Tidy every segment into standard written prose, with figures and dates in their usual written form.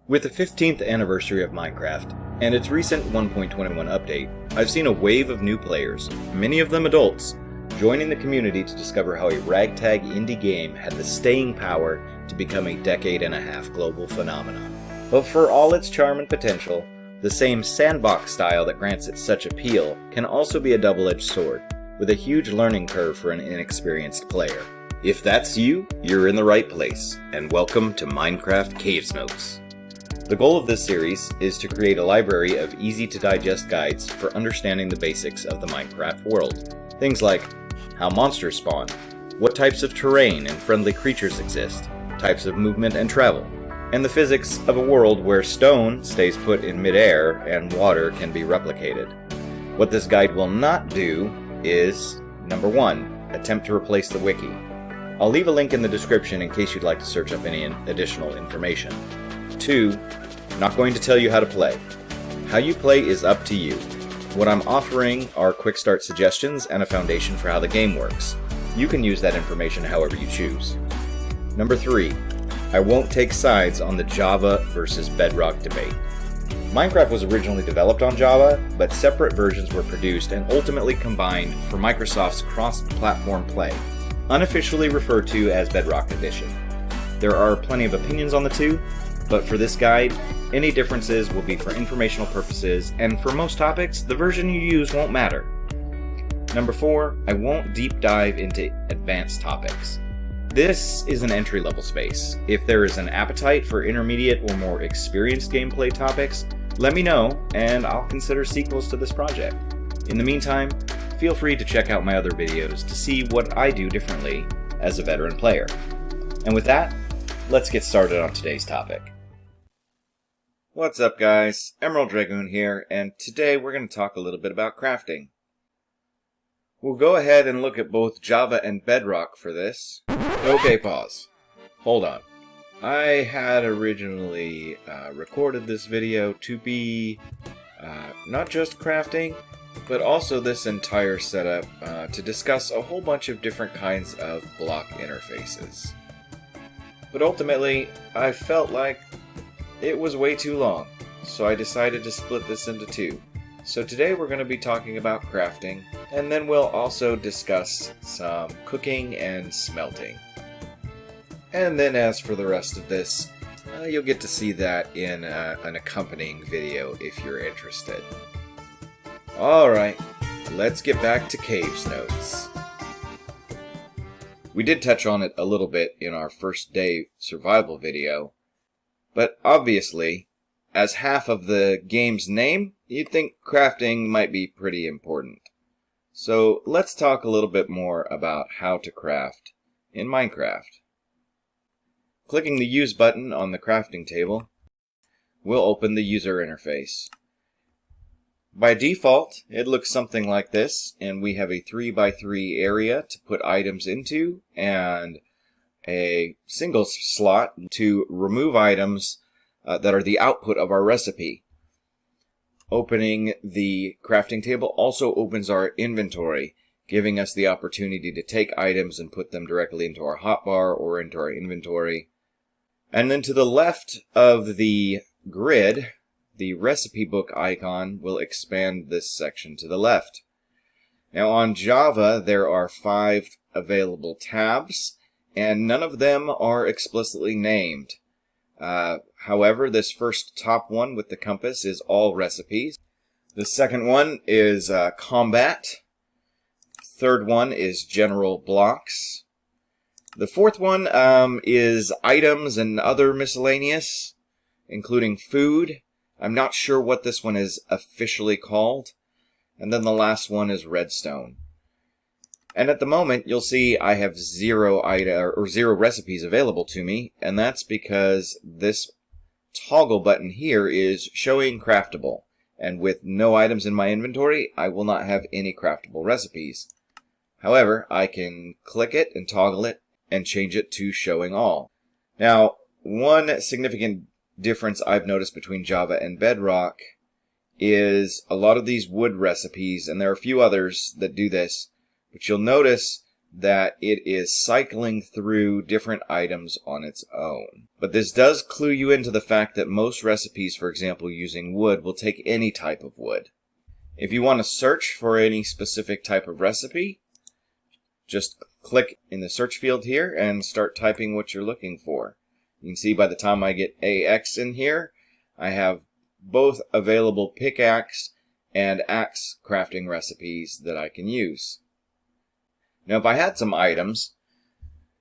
With the 15th anniversary of Minecraft, and its recent 1.21 update, I've seen a wave of new players, many of them adults, joining the community to discover how a ragtag indie game had the staying power to become a decade-and-a-half global phenomenon. But for all its charm and potential, the same sandbox style that grants it such appeal can also be a double-edged sword, with a huge learning curve for an inexperienced player. If that's you, you're in the right place, and welcome to Minecraft CavesNotes. The goal of this series is to create a library of easy-to-digest guides for understanding the basics of the Minecraft world. Things like how monsters spawn, what types of terrain and friendly creatures exist, types of movement and travel, and the physics of a world where stone stays put in midair and water can be replicated. What this guide will not do is, number 1, attempt to replace the wiki. I'll leave a link in the description in case you'd like to search up any additional information. 2, not going to tell you how to play. How you play is up to you. What I'm offering are quick start suggestions and a foundation for how the game works. You can use that information however you choose. Number 3, I won't take sides on the Java versus Bedrock debate. Minecraft was originally developed on Java, but separate versions were produced and ultimately combined for Microsoft's cross-platform play, unofficially referred to as Bedrock Edition. There are plenty of opinions on the two, but for this guide, any differences will be for informational purposes, and for most topics, the version you use won't matter. Number 4, I won't deep dive into advanced topics. This is an entry-level space. If there is an appetite for intermediate or more experienced gameplay topics, let me know, and I'll consider sequels to this project. In the meantime, feel free to check out my other videos to see what I do differently as a veteran player. And with that, let's get started on today's topic. What's up guys, Emerald Dragoon here, and today we're going to talk a little bit about crafting. We'll go ahead and look at both Java and Bedrock for this. Okay, pause. Hold on. I had originally recorded this video to be not just crafting, but also this entire setup to discuss a whole bunch of different kinds of block interfaces. But ultimately, I felt like it was way too long, so I decided to split this into two. So today we're going to be talking about crafting, and then we'll also discuss some cooking and smelting. And then as for the rest of this, you'll get to see that in an accompanying video if you're interested. Alright, let's get back to CavesNotes. We did touch on it a little bit in our first day survival video, but obviously, as half of the game's name, you'd think crafting might be pretty important. So let's talk a little bit more about how to craft in Minecraft. Clicking the Use button on the crafting table will open the user interface. By default, it looks something like this, and we have a 3x3 area to put items into, and a single slot to remove items that are the output of our recipe. Opening the crafting table also opens our inventory, giving us the opportunity to take items and put them directly into our hotbar or into our inventory. And then to the left of the grid, the recipe book icon will expand this section to the left. Now on Java, there are 5 available tabs, and none of them are explicitly named. However, this first top one with the compass is all recipes. The second one is combat. Third one is general blocks. The fourth one is items and other miscellaneous, including food. I'm not sure what this one is officially called. And then the last one is redstone. And at the moment, you'll see I have 0 recipes available to me, and that's because this toggle button here is showing craftable, and with no items in my inventory, I will not have any craftable recipes. However, I can click it and toggle it and change it to showing all. Now, one significant difference I've noticed between Java and Bedrock is a lot of these wood recipes, and there are a few others that do this, but you'll notice that it is cycling through different items on its own. But this does clue you into the fact that most recipes, for example, using wood, will take any type of wood. If you want to search for any specific type of recipe, just click in the search field here and start typing what you're looking for. You can see by the time I get AX in here, I have both available pickaxe and axe crafting recipes that I can use. Now, if I had some items,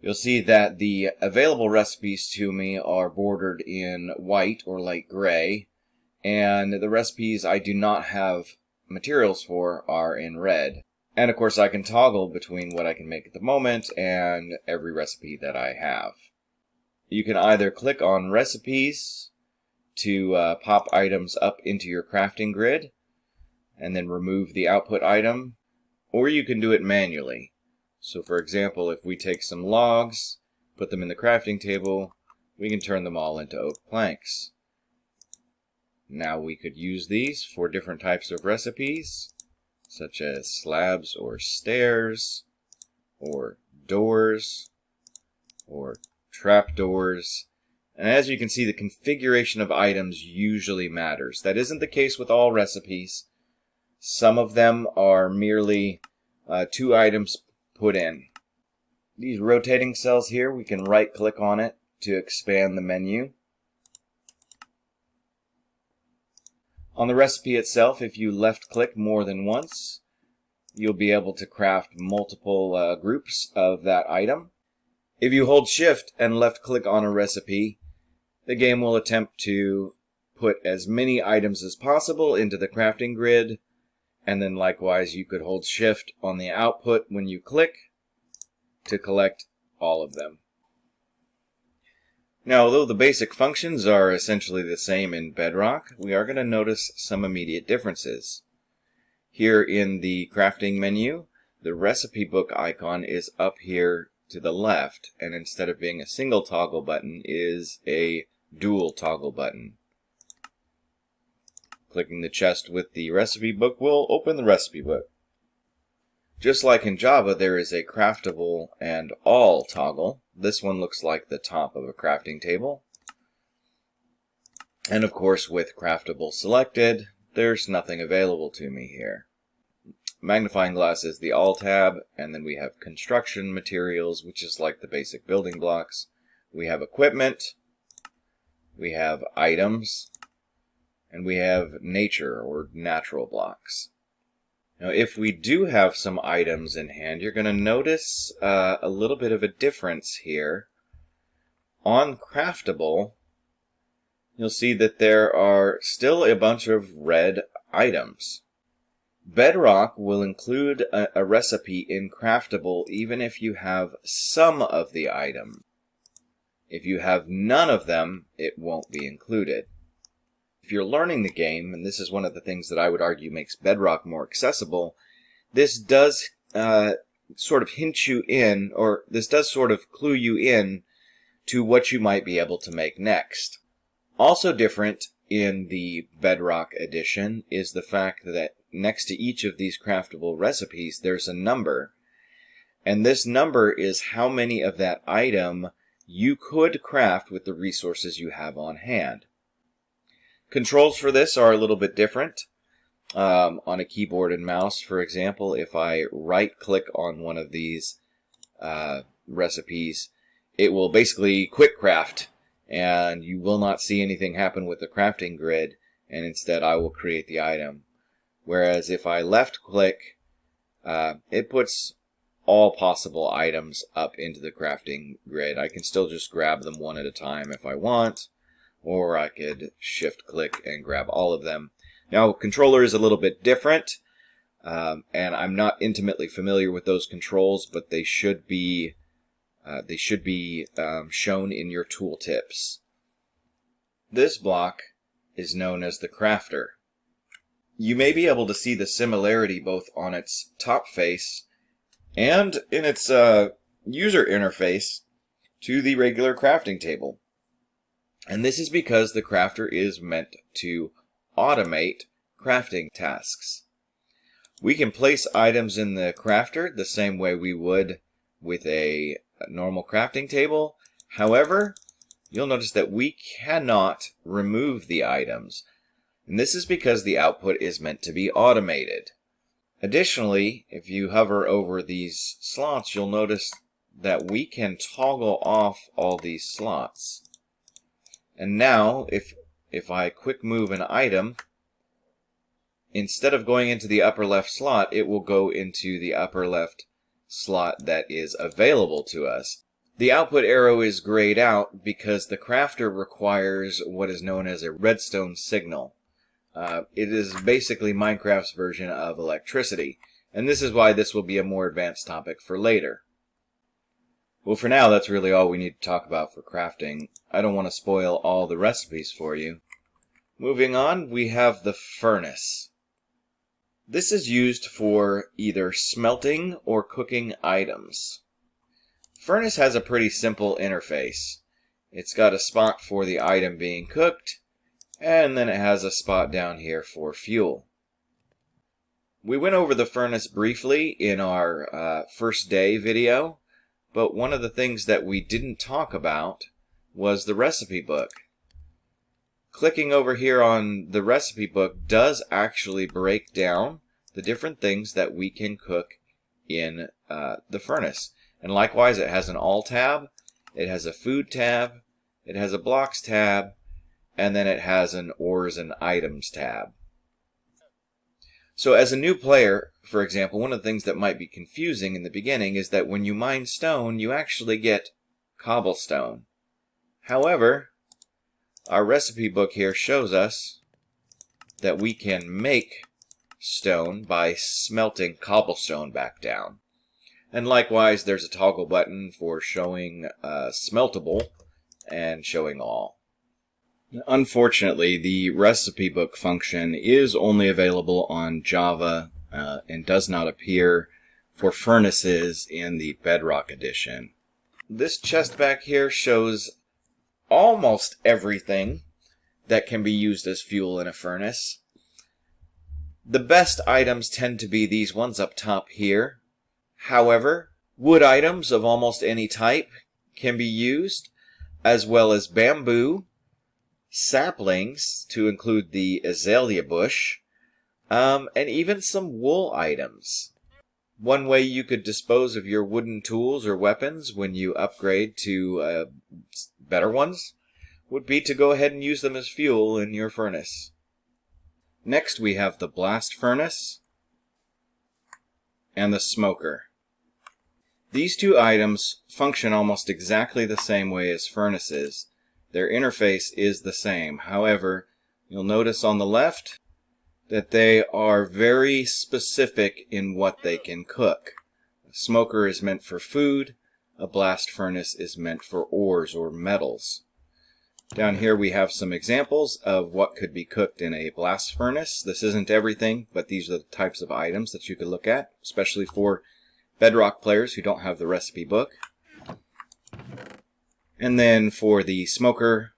you'll see that the available recipes to me are bordered in white or light gray, and the recipes I do not have materials for are in red. And of course, I can toggle between what I can make at the moment and every recipe that I have. You can either click on recipes to pop items up into your crafting grid and then remove the output item, or you can do it manually. So for example, if we take some logs, put them in the crafting table, we can turn them all into oak planks. Now we could use these for different types of recipes, such as slabs or stairs, or doors, or trapdoors. And as you can see, the configuration of items usually matters. That isn't the case with all recipes. Some of them are merely 2 items put in. These rotating cells here, we can right-click on it to expand the menu. On the recipe itself, if you left-click more than once, you'll be able to craft multiple groups of that item. If you hold Shift and left-click on a recipe, the game will attempt to put as many items as possible into the crafting grid, and then likewise you could hold Shift on the output when you click to collect all of them. Now, although the basic functions are essentially the same in Bedrock, we are going to notice some immediate differences. Here in the crafting menu, the recipe book icon is up here to the left, and instead of being a single toggle button, is a dual toggle button. Clicking the chest with the recipe book will open the recipe book. Just like in Java, there is a craftable and all toggle. This one looks like the top of a crafting table. And of course, with craftable selected, there's nothing available to me here. Magnifying glass is the all tab, and then we have construction materials, which is like the basic building blocks. We have equipment, we have items, and we have nature or natural blocks. Now, if we do have some items in hand, you're going to notice a little bit of a difference here. On craftable, you'll see that there are still a bunch of red items. Bedrock will include a recipe in craftable even if you have some of the item. If you have none of them, it won't be included. If you're learning the game, and this is one of the things that I would argue makes Bedrock more accessible, this does sort of hint you in, or this does sort of clue you in to what you might be able to make next. Also different in the Bedrock edition is the fact that next to each of these craftable recipes, there's a number. And this number is how many of that item you could craft with the resources you have on hand. Controls for this are a little bit different. On a keyboard and mouse, for example, if I right-click on one of these recipes, it will basically quick craft, and you will not see anything happen with the crafting grid, and instead I will create the item. Whereas if I left-click, it puts all possible items up into the crafting grid. I can still just grab them one at a time if I want, or I could shift-click and grab all of them. Now, controller is a little bit different, and I'm not intimately familiar with those controls, but they should be shown in your tooltips. This block is known as the crafter. You may be able to see the similarity both on its top face and in its user interface to the regular crafting table. And this is because the crafter is meant to automate crafting tasks. We can place items in the crafter the same way we would with a normal crafting table. However, you'll notice that we cannot remove the items. And this is because the output is meant to be automated. Additionally, if you hover over these slots, you'll notice that we can toggle off all these slots. And now, if I quick move an item, instead of going into the upper left slot, it will go into the upper left slot that is available to us. The output arrow is grayed out because the crafter requires what is known as a redstone signal. It is basically Minecraft's version of electricity, and this is why this will be a more advanced topic for later. Well, for now, that's really all we need to talk about for crafting. I don't want to spoil all the recipes for you. Moving on, we have the furnace. This is used for either smelting or cooking items. Furnace has a pretty simple interface. It's got a spot for the item being cooked, and then it has a spot down here for fuel. We went over the furnace briefly in our first day video, but one of the things that we didn't talk about was the recipe book. Clicking over here on the recipe book does actually break down the different things that we can cook in the furnace. And likewise, it has an all tab, it has a food tab, it has a blocks tab, and then it has an ores and items tab. So as a new player, for example, one of the things that might be confusing in the beginning is that when you mine stone, you actually get cobblestone. However, our recipe book here shows us that we can make stone by smelting cobblestone back down. And likewise, there's a toggle button for showing smeltable and showing all. Unfortunately, the recipe book function is only available on Java and does not appear for furnaces in the Bedrock edition. This chest back here shows almost everything that can be used as fuel in a furnace. The best items tend to be these ones up top here. However, wood items of almost any type can be used, as well as bamboo, saplings, to include the azalea bush, and even some wool items. One way you could dispose of your wooden tools or weapons when you upgrade to better ones would be to go ahead and use them as fuel in your furnace. Next we have the blast furnace and the smoker. These two items function almost exactly the same way as furnaces. Their interface is the same. However, you'll notice on the left that they are very specific in what they can cook. A smoker is meant for food. A blast furnace is meant for ores or metals. Down here we have some examples of what could be cooked in a blast furnace. This isn't everything, but these are the types of items that you could look at, especially for Bedrock players who don't have the recipe book. And then for the smoker,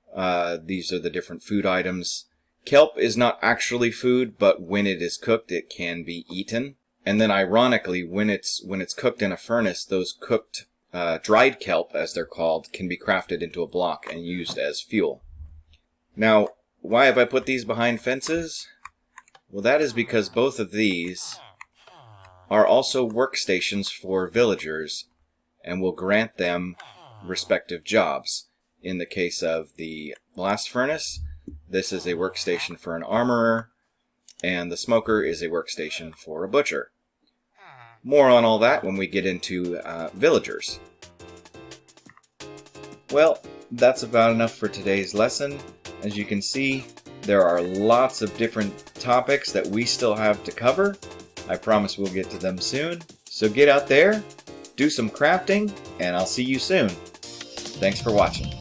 these are the different food items. Kelp is not actually food, but when it is cooked, it can be eaten. And then ironically, when it's cooked in a furnace, those cooked dried kelp, as they're called, can be crafted into a block and used as fuel. Now, why have I put these behind fences? Well, that is because both of these are also workstations for villagers and will grant them respective jobs. In the case of the blast furnace, this is a workstation for an armorer, and the smoker is a workstation for a butcher. More on all that when we get into villagers. Well, that's about enough for today's lesson. As you can see, there are lots of different topics that we still have to cover. I promise we'll get to them soon. So get out there, do some crafting, and I'll see you soon. Thanks for watching.